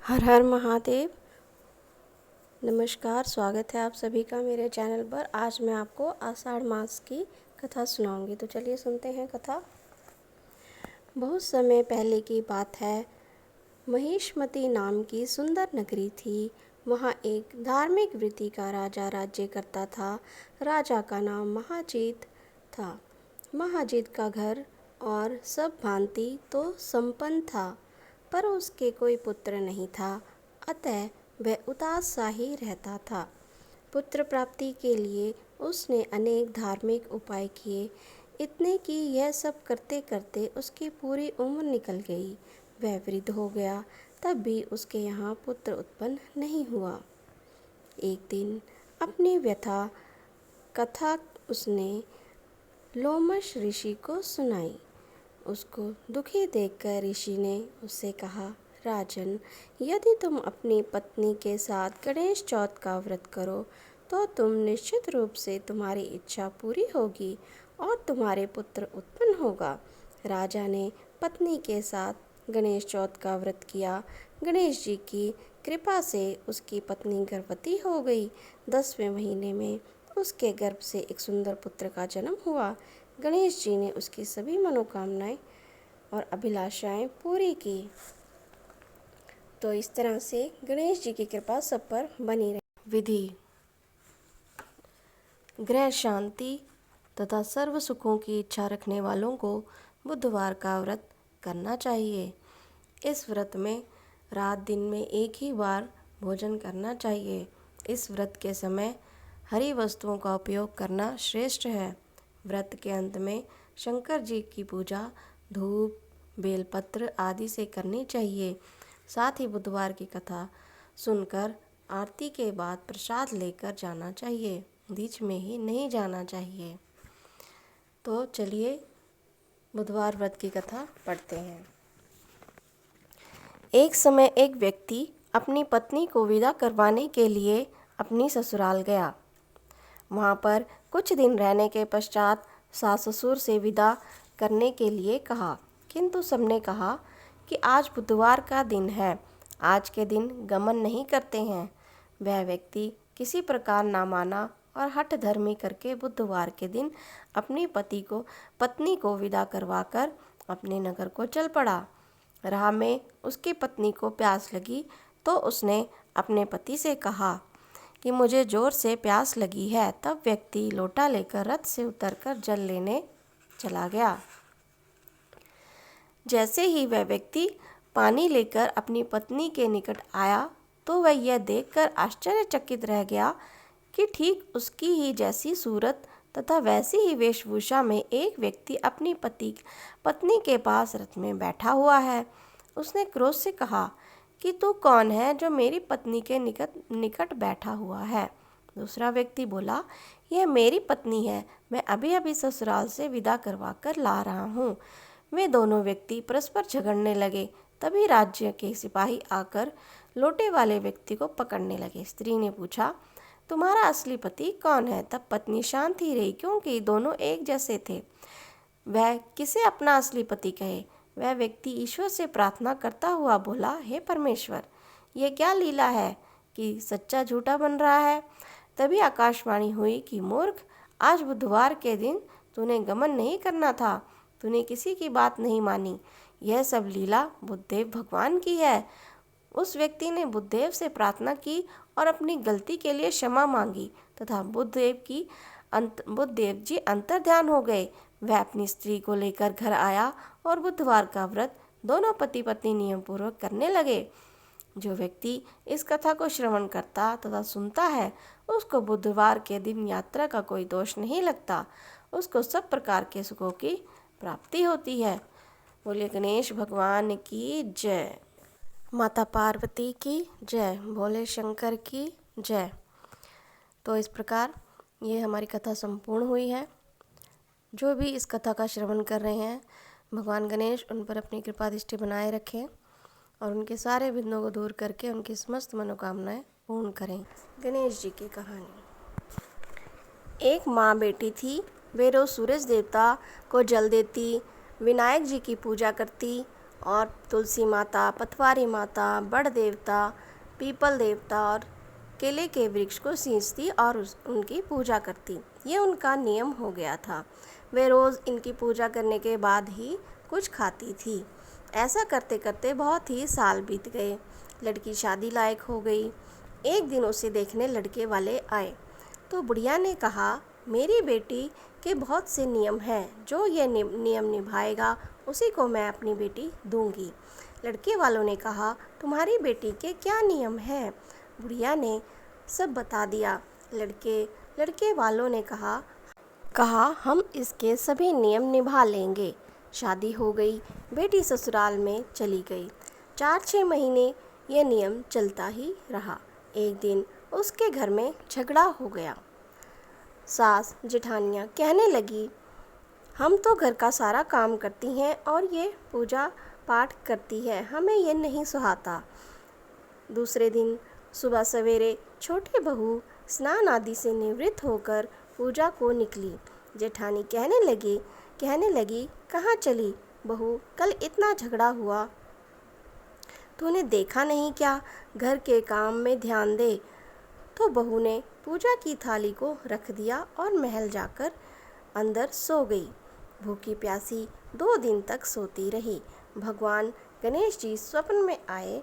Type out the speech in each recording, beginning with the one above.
हर हर महादेव। नमस्कार, स्वागत है आप सभी का मेरे चैनल पर। आज मैं आपको आषाढ़ मास की कथा सुनाऊंगी। तो चलिए सुनते हैं कथा। बहुत समय पहले की बात है। महिष्मती नाम की सुंदर नगरी थी। वहाँ एक धार्मिक वृत्ति का राजा राज्य करता था। राजा का नाम महाजीत था। महाजीत का घर और सब भांति तो संपन्न था, पर उसके कोई पुत्र नहीं था। अतः वह उदास सा ही रहता था। पुत्र प्राप्ति के लिए उसने अनेक धार्मिक उपाय किए। इतने कि यह सब करते करते उसकी पूरी उम्र निकल गई। वह वृद्ध हो गया, तब भी उसके यहाँ पुत्र उत्पन्न नहीं हुआ। एक दिन अपनी व्यथा कथा उसने लोमश ऋषि को सुनाई। उसको दुखी देखकर ऋषि ने उससे कहा, राजन, यदि तुम अपनी पत्नी के साथ गणेश चौथ का व्रत करो तो तुम निश्चित रूप से तुम्हारी इच्छा पूरी होगी और तुम्हारे पुत्र उत्पन्न होगा। राजा ने पत्नी के साथ गणेश चौथ का व्रत किया। गणेश जी की कृपा से उसकी पत्नी गर्भवती हो गई। 10वें महीने में उसके गर्भ से एक सुंदर पुत्र का जन्म हुआ। गणेश जी ने उसकी सभी मनोकामनाएं और अभिलाषाएं पूरी की। तो इस तरह से गणेश जी की कृपा सब पर बनी रही। विधि: गृह शांति तथा सर्व सुखों की इच्छा रखने वालों को बुधवार का व्रत करना चाहिए। इस व्रत में रात दिन में एक ही बार भोजन करना चाहिए। इस व्रत के समय हरी वस्तुओं का उपयोग करना श्रेष्ठ है। व्रत के अंत में शंकर जी की पूजा धूप, बेलपत्र आदि से करनी चाहिए। साथ ही बुधवार की कथा सुनकर आरती के बाद प्रसाद लेकर जाना चाहिए। बीच में ही नहीं जाना चाहिए। तो चलिए बुधवार व्रत की कथा पढ़ते हैं। एक समय एक व्यक्ति अपनी पत्नी को विदा करवाने के लिए अपनी ससुराल गया। वहाँ पर कुछ दिन रहने के पश्चात सास ससुर से विदा करने के लिए कहा, किंतु सबने कहा कि आज बुधवार का दिन है, आज के दिन गमन नहीं करते हैं। वह व्यक्ति किसी प्रकार ना माना और हठ धर्मी करके बुधवार के दिन अपनी पत्नी को विदा करवाकर अपने नगर को चल पड़ा। राह में उसकी पत्नी को प्यास लगी तो उसने अपने पति से कहा कि मुझे जोर से प्यास लगी है। तब व्यक्ति लोटा लेकर रथ से उतरकर जल लेने चला गया। जैसे ही वह व्यक्ति पानी लेकर अपनी पत्नी के निकट आया तो वह यह देखकर आश्चर्यचकित रह गया कि ठीक उसकी ही जैसी सूरत तथा वैसी ही वेशभूषा में एक व्यक्ति अपनी पत्नी के पास रथ में बैठा हुआ है। उसने क्रोध से कहा कि तू कौन है जो मेरी पत्नी के निकट बैठा हुआ है। दूसरा व्यक्ति बोला, यह मेरी पत्नी है, मैं अभी अभी ससुराल से विदा करवा कर ला रहा हूँ। वे दोनों व्यक्ति परस्पर झगड़ने लगे। तभी राज्य के सिपाही आकर लोटे वाले व्यक्ति को पकड़ने लगे। स्त्री ने पूछा, तुम्हारा असली पति कौन है? तब पत्नी शांत ही रही, क्योंकि दोनों एक जैसे थे। वह किसे अपना असली पति कहे? वह व्यक्ति ईश्वर से प्रार्थना करता हुआ बोला, हे परमेश्वर, यह क्या लीला है कि सच्चा झूठा बन रहा है। तभी आकाशवाणी हुई कि मूर्ख, आज बुधवार के दिन तूने गमन नहीं करना था, तूने किसी की बात नहीं मानी। यह सब लीला बुद्धदेव भगवान की है। उस व्यक्ति ने बुद्धदेव से प्रार्थना की और अपनी गलती के लिए क्षमा मांगी तथा बुद्धदेव जी अंतर्ध्यान हो गए। वह अपनी स्त्री को लेकर घर आया और बुधवार का व्रत दोनों पति पत्नी नियम पूर्वक करने लगे। जो व्यक्ति इस कथा को श्रवण करता तथा सुनता है, उसको बुधवार के दिन यात्रा का कोई दोष नहीं लगता। उसको सब प्रकार के सुखों की प्राप्ति होती है। बोले गणेश भगवान की जय। माता पार्वती की जय। भोले शंकर की जय। तो इस प्रकार ये हमारी कथा संपूर्ण हुई है। जो भी इस कथा का श्रवण कर रहे हैं, भगवान गणेश उन पर अपनी कृपा दृष्टि बनाए रखें और उनके सारे विघ्नों को दूर करके उनकी समस्त मनोकामनाएं पूर्ण करें। गणेश जी की कहानी। एक माँ बेटी थी। वे रोज सूरज देवता को जल देती, विनायक जी की पूजा करती और तुलसी माता, पथवारी माता, बड़ देवता, पीपल देवता और केले के वृक्ष को सींचती और उनकी पूजा करती। ये उनका नियम हो गया था। वे रोज़ इनकी पूजा करने के बाद ही कुछ खाती थी। ऐसा करते करते बहुत ही साल बीत गए। लड़की शादी लायक हो गई। एक दिन उसे देखने लड़के वाले आए तो बुढ़िया ने कहा, मेरी बेटी के बहुत से नियम हैं, जो ये नियम निभाएगा उसी को मैं अपनी बेटी दूंगी। लड़के वालों ने कहा, तुम्हारी बेटी के क्या नियम हैं? बुढ़िया ने सब बता दिया। लड़के वालों ने कहा हम इसके सभी नियम निभा लेंगे। शादी हो गई। बेटी ससुराल में चली गई। 4-6 महीने ये नियम चलता ही रहा। एक दिन उसके घर में झगड़ा हो गया। सास जेठानियाँ कहने लगी, हम तो घर का सारा काम करती हैं और ये पूजा पाठ करती है, हमें ये नहीं सुहाता। दूसरे दिन सुबह सवेरे छोटी बहू स्नान आदि से निवृत्त होकर पूजा को निकली। जेठानी कहने लगी कहाँ चली बहू, कल इतना झगड़ा हुआ, तूने देखा नहीं क्या? घर के काम में ध्यान दे। तो बहू ने पूजा की थाली को रख दिया और महल जाकर अंदर सो गई। भूखी प्यासी 2 दिन तक सोती रही। भगवान गणेश जी स्वप्न में आए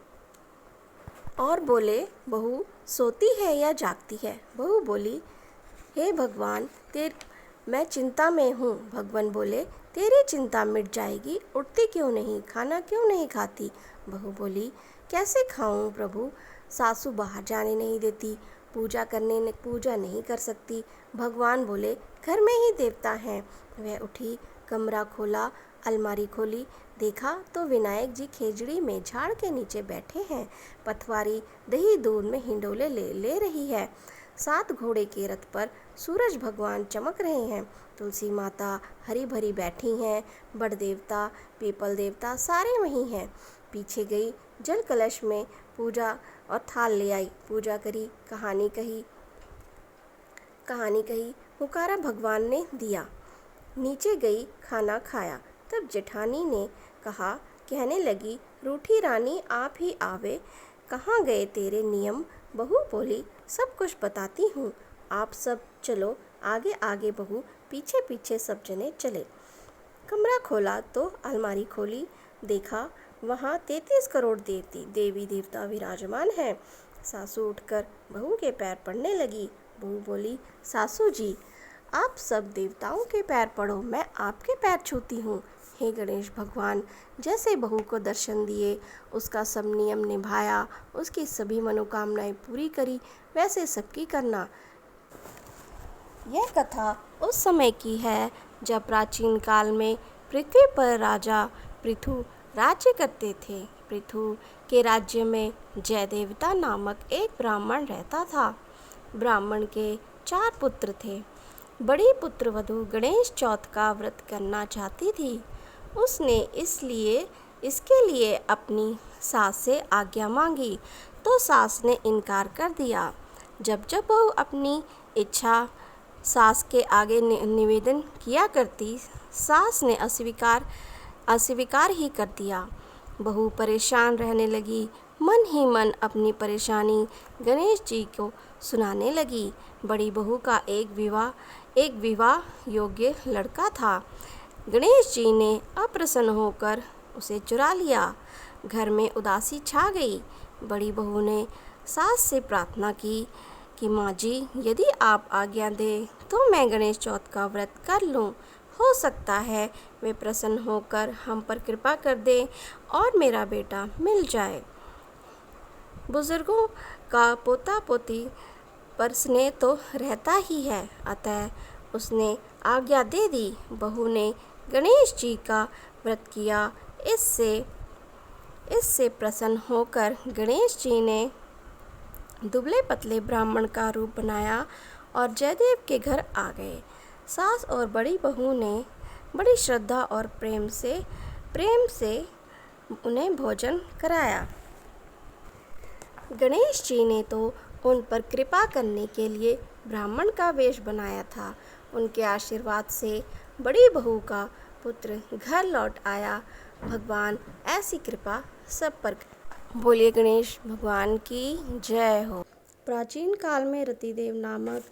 और बोले, बहू सोती है या जागती है? बहू बोली, हे भगवान, मैं चिंता में हूँ। भगवान बोले, तेरी चिंता मिट जाएगी, उठती क्यों नहीं, खाना क्यों नहीं खाती? बहू बोली, कैसे खाऊं प्रभु, सासू बाहर जाने नहीं देती, पूजा नहीं कर सकती। भगवान बोले, घर में ही देवता हैं। वह उठी, कमरा खोला, अलमारी खोली, देखा तो विनायक जी खेजड़ी में झाड़ के नीचे बैठे हैं। पथवारी दही दूध में हिंडोले ले रही है। 7 घोड़े के रथ पर सूरज भगवान चमक रहे हैं। तुलसी माता हरी भरी बैठी हैं। बड़ देवता, पीपल देवता सारे वहीं हैं। पीछे गई, जल कलश में पूजा और थाल ले आई, पूजा करी, कहानी कही, हुकारा भगवान ने दिया। नीचे गई, खाना खाया। तब जेठानी ने कहने लगी, रूठी रानी आप ही आवे, कहाँ गए तेरे नियम? बहू बोली, सब कुछ बताती हूँ, आप सब चलो आगे आगे। बहू पीछे पीछे सब जने चले। कमरा खोला तो अलमारी खोली, देखा वहाँ 33 करोड़ देवी देवता विराजमान हैं। सासू उठकर बहू के पैर पड़ने लगी। बहू बोली, सासू जी आप सब देवताओं के पैर पड़ो, मैं आपके पैर छूती हूँ। हे गणेश भगवान, जैसे बहू को दर्शन दिए, उसका सब नियम निभाया, उसकी सभी मनोकामनाएं पूरी करी, वैसे सबकी करना। यह कथा उस समय की है जब प्राचीन काल में पृथ्वी पर राजा पृथु राज्य करते थे। पृथु के राज्य में जय देवता नामक एक ब्राह्मण रहता था। ब्राह्मण के 4 पुत्र थे। बड़ी पुत्रवधू गणेश चौथ का व्रत करना चाहती थी। उसने इसके लिए अपनी सास से आज्ञा मांगी तो सास ने इनकार कर दिया। जब वह अपनी इच्छा सास के आगे निवेदन किया करती, सास ने अस्वीकार ही कर दिया। बहू परेशान रहने लगी, मन ही मन अपनी परेशानी गणेश जी को सुनाने लगी। बड़ी बहू का एक विवाह योग्य लड़का था। गणेश जी ने अप्रसन्न होकर उसे चुरा लिया। घर में उदासी छा गई। बड़ी बहू ने सास से प्रार्थना की कि माँ जी, यदि आप आज्ञा दें तो मैं गणेश चौथ का व्रत कर लूँ। हो सकता है वे प्रसन्न होकर हम पर कृपा कर दें और मेरा बेटा मिल जाए। बुजुर्गों का पोता पोती पर स्नेह तो रहता ही है, अतः उसने आज्ञा दे दी। बहू ने गणेश जी का व्रत किया। इससे प्रसन्न होकर गणेश जी ने दुबले पतले ब्राह्मण का रूप बनाया और जयदेव के घर आ गए। सास और बड़ी बहू ने बड़ी श्रद्धा और प्रेम से उन्हें भोजन कराया। गणेश जी ने तो उन पर कृपा करने के लिए ब्राह्मण का वेश बनाया था। उनके आशीर्वाद से बड़ी बहू का पुत्र घर लौट आया। भगवान ऐसी कृपा सब पर करें। बोलिए गणेश भगवान की जय हो। प्राचीन काल में रतिदेव नामक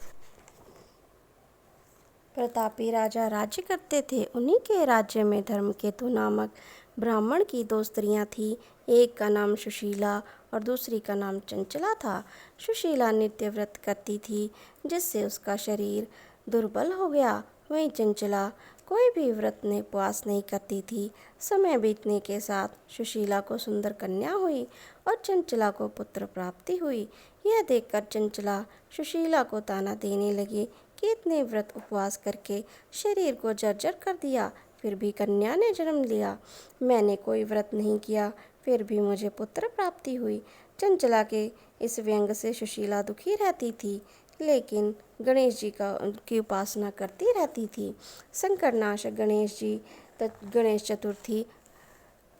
प्रतापी राजा राज्य करते थे। उन्हीं के राज्य में धर्मकेतु नामक ब्राह्मण की दो स्त्रियां थीं। एक का नाम सुशीला और दूसरी का नाम चंचला था। सुशीला नित्य व्रत करती थी, जिससे उसका शरीर दुर्बल हो गया। वहीं चंचला कोई भी व्रत ने उपवास नहीं करती थी। समय बीतने के साथ सुशीला को सुंदर कन्या हुई और चंचला को पुत्र प्राप्ति हुई। यह देखकर चंचला सुशीला को ताना देने लगी कि इतने व्रत उपवास करके शरीर को जर्जर कर दिया, फिर भी कन्या ने जन्म लिया। मैंने कोई व्रत नहीं किया, फिर भी मुझे पुत्र प्राप्ति हुई। चंचला के इस व्यंग से सुशीला दुखी रहती थी, लेकिन गणेश जी की उपासना करती रहती थी। संकटनाशक गणेश जी गणेश चतुर्थी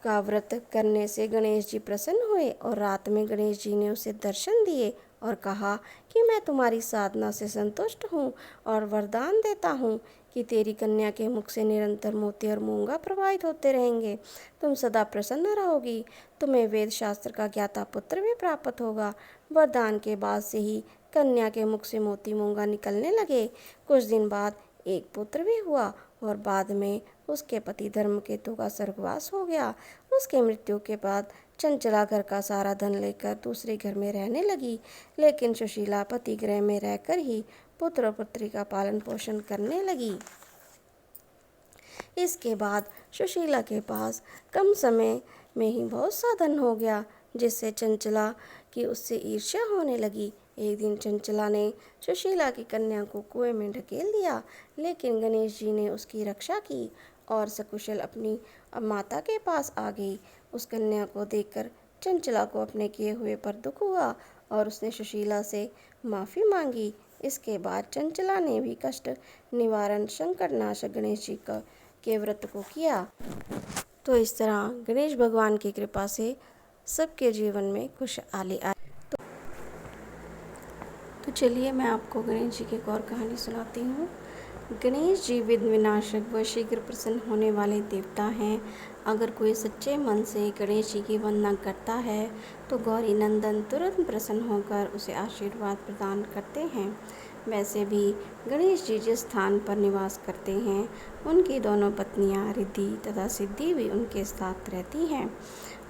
का व्रत करने से गणेश जी प्रसन्न हुए और रात में गणेश जी ने उसे दर्शन दिए और कहा कि मैं तुम्हारी साधना से संतुष्ट हूँ और वरदान देता हूँ कि तेरी कन्या के मुख से निरंतर मोती और मूंगा प्रवाहित होते रहेंगे। तुम सदा प्रसन्न रहोगी। तुम्हें वेद शास्त्र का ज्ञाता पुत्र भी प्राप्त होगा। वरदान के बाद से ही कन्या के मुख से मोती मूंगा निकलने लगे। कुछ दिन बाद एक पुत्र भी हुआ और बाद में उसके पति धर्मकेतु का स्वर्गवास हो गया। उसके मृत्यु के बाद चंचला घर का सारा धन लेकर दूसरे घर में रहने लगी, लेकिन सुशीला पति गृह में रहकर ही पुत्र और पुत्री का पालन पोषण करने लगी। इसके बाद सुशीला के पास कम समय में ही बहुत सा धन हो गया, जिससे चंचला की उससे ईर्ष्या होने लगी। एक दिन चंचला ने सुशीला की कन्या को कुएं में ढकेल दिया, लेकिन गणेश जी ने उसकी रक्षा की और सकुशल अपनी माता के पास आ गई। उस कन्या को देखकर चंचला को अपने किए हुए पर दुख हुआ और उसने सुशीला से माफ़ी मांगी। इसके बाद चंचला ने भी कष्ट निवारण संकटनाशक गणेश जी के व्रत को किया। तो इस तरह गणेश भगवान की कृपा से सबके जीवन में खुशहाली आई। तो चलिए मैं आपको गणेश जी की एक और कहानी सुनाती हूँ। गणेश जी विघ्न विनाशक व शीघ्र प्रसन्न होने वाले देवता हैं। अगर कोई सच्चे मन से गणेश जी की वंदना करता है तो गौरी नंदन तुरंत प्रसन्न होकर उसे आशीर्वाद प्रदान करते हैं। वैसे भी गणेश जी जिस स्थान पर निवास करते हैं, उनकी दोनों पत्नियां रिद्धि तथा सिद्धि भी उनके साथ रहती हैं।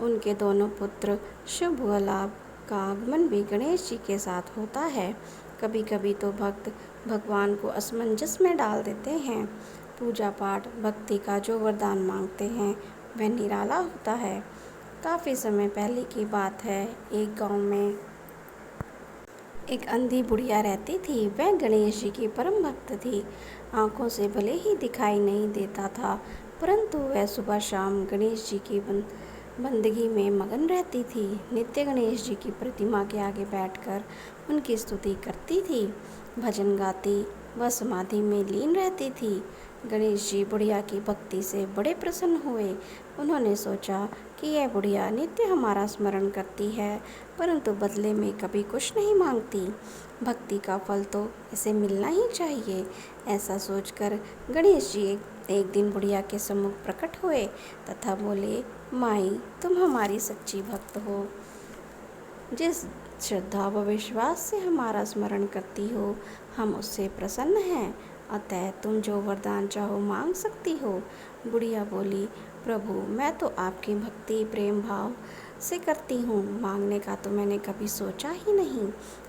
उनके दोनों पुत्र शुभ व लाभ का आगमन भी गणेश जी के साथ होता है। कभी कभी तो भक्त भगवान को असमंजस में डाल देते हैं। पूजा पाठ भक्ति का जो वरदान मांगते हैं वह निराला होता है। काफ़ी समय पहले की बात है, एक गांव में एक अंधी बुढ़िया रहती थी। वह गणेश जी की परम भक्त थी। आंखों से भले ही दिखाई नहीं देता था, परंतु वह सुबह शाम गणेश जी की बंदगी में मगन रहती थी। नित्य गणेश जी की प्रतिमा के आगे बैठकर उनकी स्तुति करती थी, भजन गाती व समाधि में लीन रहती थी। गणेश जी बुढ़िया की भक्ति से बड़े प्रसन्न हुए। उन्होंने सोचा कि यह बुढ़िया नित्य हमारा स्मरण करती है, परंतु बदले में कभी कुछ नहीं मांगती। भक्ति का फल तो इसे मिलना ही चाहिए। ऐसा सोचकर गणेश जी एक दिन बुढ़िया के सम्मुख प्रकट हुए तथा बोले, माई, तुम हमारी सच्ची भक्त हो। जिस श्रद्धा व विश्वास से हमारा स्मरण करती हो, हम उससे प्रसन्न हैं। अतः तुम जो वरदान चाहो मांग सकती हो। बुढ़िया बोली, प्रभु, मैं तो आपकी भक्ति प्रेम भाव से करती हूँ, मांगने का तो मैंने कभी सोचा ही नहीं,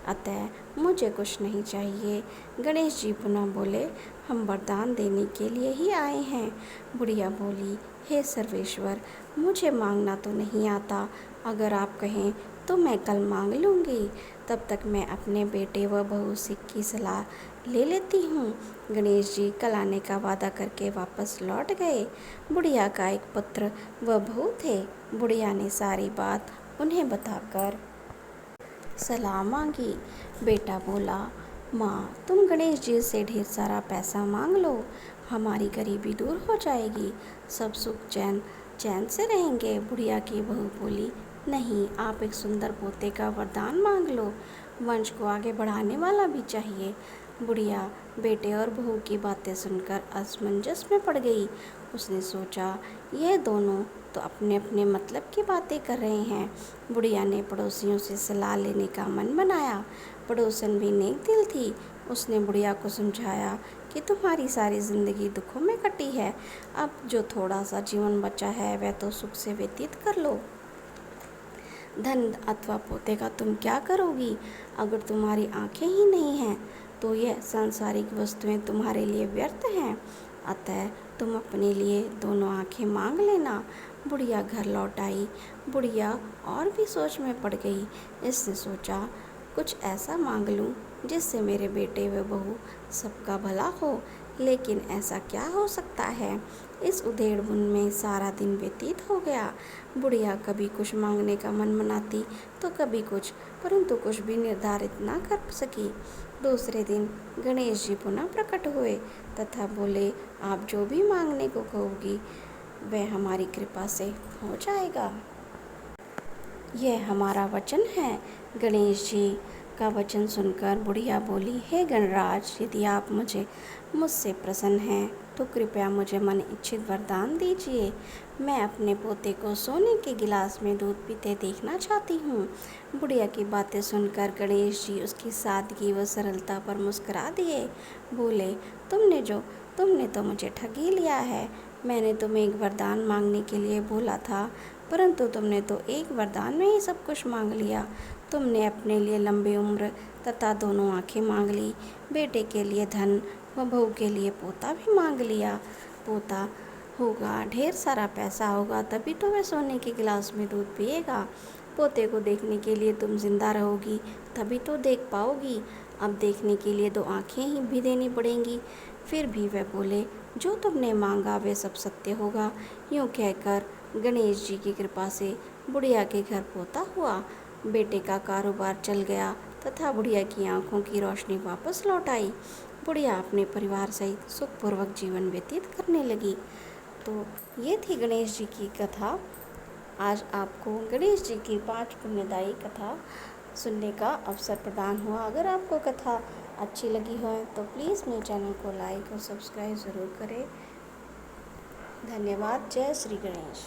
अतः मुझे कुछ नहीं चाहिए। गणेश जी पुनः बोले, हम वरदान देने के लिए ही आए हैं। बुढ़िया बोली, हे सर्वेश्वर, मुझे मांगना तो नहीं आता, अगर आप कहें तो मैं कल मांग लूँगी, तब तक मैं अपने बेटे व बहू से की सलाह ले लेती हूँ। गणेश जी कल आने का वादा करके वापस लौट गए। बुढ़िया का एक पुत्र व बहू थे। बुढ़िया ने सारी बात उन्हें बताकर सलाह मांगी। बेटा बोला, माँ, तुम गणेश जी से ढेर सारा पैसा मांग लो, हमारी गरीबी दूर हो जाएगी, सब सुख चैन से रहेंगे। बुढ़िया की बहू बोली, नहीं, आप एक सुंदर पोते का वरदान मांग लो, वंश को आगे बढ़ाने वाला भी चाहिए। बुढ़िया बेटे और बहू की बातें सुनकर असमंजस में पड़ गई। उसने सोचा, यह दोनों तो अपने अपने मतलब की बातें कर रहे हैं। बुढ़िया ने पड़ोसियों से सलाह लेने का मन बनाया। पड़ोसन भी नेक दिल थी। उसने बुढ़िया को समझाया कि तुम्हारी सारी ज़िंदगी दुखों में कटी है, अब जो थोड़ा सा जीवन बचा है वह तो सुख से व्यतीत कर लो। धन अथवा पोते का तुम क्या करोगी? अगर तुम्हारी आंखें ही नहीं हैं तो यह सांसारिक वस्तुएं तुम्हारे लिए व्यर्थ हैं। अतः तुम अपने लिए दोनों आंखें मांग लेना। बुढ़िया घर लौट आई। बुढ़िया और भी सोच में पड़ गई। इसने सोचा, कुछ ऐसा मांग लूं जिससे मेरे बेटे व बहू सबका भला हो। लेकिन ऐसा क्या हो सकता है? इस उधेड़-बुन में सारा दिन व्यतीत हो गया। बुढ़िया कभी कुछ मांगने का मन मनाती तो कभी कुछ, परंतु कुछ भी निर्धारित ना कर सकी। दूसरे दिन गणेश जी पुनः प्रकट हुए तथा बोले, आप जो भी मांगने को कहोगी वह हमारी कृपा से हो जाएगा। यह हमारा वचन है। गणेश जी का वचन सुनकर बुढ़िया बोली, हे गणराज, यदि आप मुझसे प्रसन्न हैं तो कृपया मुझे मन इच्छित वरदान दीजिए। मैं अपने पोते को सोने के गिलास में दूध पीते देखना चाहती हूँ। बुढ़िया की बातें सुनकर गणेश जी उसकी सादगी व सरलता पर मुस्कुरा दिए। बोले, तुमने तो मुझे ठग ही लिया है। मैंने तुम्हें एक वरदान मांगने के लिए बोला था, परंतु तुमने तो एक वरदान में ही सब कुछ मांग लिया। तुमने अपने लिए लंबी उम्र तथा दोनों आंखें मांग ली, बेटे के लिए धन व बहू के लिए पोता भी मांग लिया। पोता होगा, ढेर सारा पैसा होगा, तभी तो वह सोने के गिलास में दूध पिएगा। पोते को देखने के लिए तुम जिंदा रहोगी, तभी तो देख पाओगी। अब देखने के लिए दो आंखें ही भी देनी पड़ेंगी। फिर भी वह बोले, जो तुमने मांगा वह सब सत्य होगा। यूँ कहकर गणेश जी की कृपा से बुढ़िया के घर पोता हुआ। बेटे का कारोबार चल गया तथा बुढ़िया की आंखों की रोशनी वापस लौट आई। बुढ़िया अपने परिवार सहित सुखपूर्वक जीवन व्यतीत करने लगी। तो ये थी गणेश जी की कथा। आज आपको गणेश जी की 5 पुण्यदायी कथा सुनने का अवसर प्रदान हुआ। अगर आपको कथा अच्छी लगी हो तो प्लीज़ मेरे चैनल को लाइक और सब्सक्राइब ज़रूर करें। धन्यवाद। जय श्री गणेश।